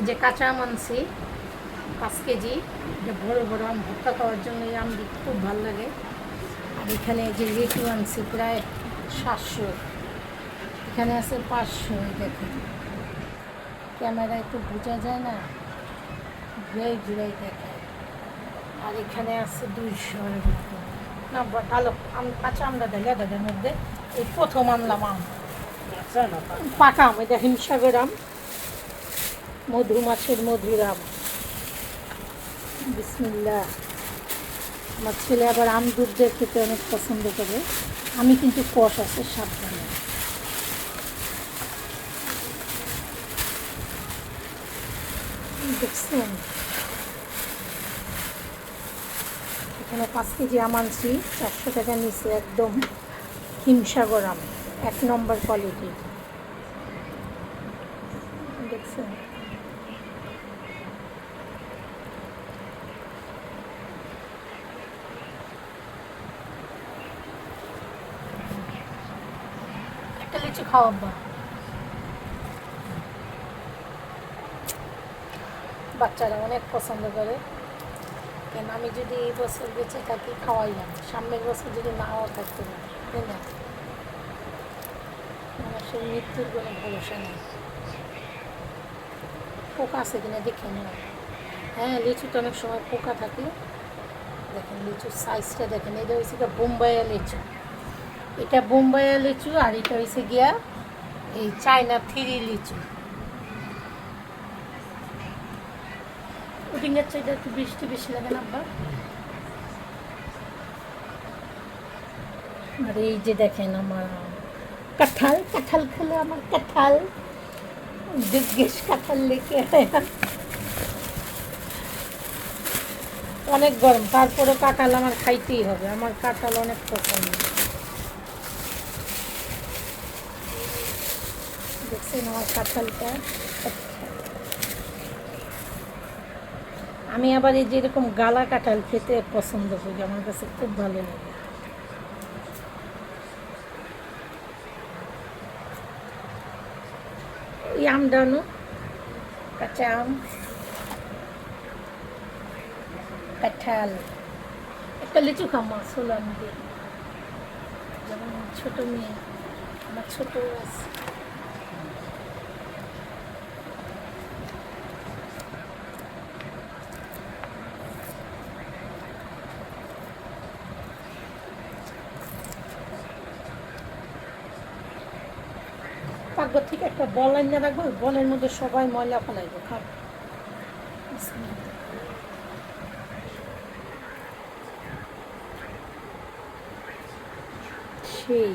যে কাঁচা আম আনছি 5 কেজি, এটা বড় বড় আম, ভর্তা খাওয়ার জন্য এই আম দিতে খুব ভালো লাগে। আর এখানে যে লিচু আনছি প্রায় 700, এখানে আছে 500। দেখেন ক্যামেরায় তো বোঝা যায় না, ঘুরাই ঘুরাই দেখায়। আর এখানে আছে 200 এর মতো। না ভালো আম, কাঁচা আমটা দেয় দাদার মধ্যে। এই প্রথম আনলাম আম, পাকা আম, এটা হিমসাগর আম, মধুমাছের মধুর আম। বিসমিল্লাহ। আমার ছেলে আবার আম দুধ দিয়ে খেতে অনেক পছন্দ করে। আমি কিন্তু কষ আছে, সাবধানে। দেখছেন এখানে 5 কেজি আম আনছি, 400 টাকা নিচে, একদম হিমসাগর আম, 1 নম্বর কোয়ালিটি। দেখছেন একটা লিচু খাওয়াবা, বাচ্চারা অনেক পছন্দ করে। কেন আমি যদি এই বছর বেঁচে থাকি খাওয়াইলাম, সামনের বছর যদি নাও থাকতে পারি, তাই না? মানুষের মৃত্যুর কোনো ভরসা নেই। পোকা আছে কিনা দেখে নেই। হ্যাঁ, লিচুতে অনেক সময় পোকা থাকে। দেখেন লিচুর সাইজটা দেখেন, এটা হয়েছে গিয়া বোম্বাইয়া লিচু, এটা বোম্বাইয়া লিচু। আর এটা হয়েছে গিয়া এই চায়না 3 লিচু। পুডিংয়ের চাইটা একটু বৃষ্টি বেশি লাগে না আব্বা? আর এই যে দেখেন আমার কাঁঠাল, কাঁঠাল খেলে আমার কাঁঠাল জিজ্ঞেস কাঁঠাল লেকে অনেক গরম, তারপরে কাঁঠাল আমার খাইতেই হবে, আমার কাঁঠাল অনেক পছন্দ। দেখছেন আমার কাঁঠালটা। আমি আবার এই যেরকম গালা কাঁঠাল খেতে পছন্দ করি, আমার কাছে খুব ভালো লাগে। এই আমটা আনো, কাঁচা আম, কাঁঠাল। একটা লিচু খামা ছোলা মুখে, যেমন ছোট মেয়ে, আমার ছোট আছে। পাকঘর থেকে একটা বল আনিয়ে রাখবো, বলের মধ্যে সবাই ময়লা ফেলাইবো, খাও। সেই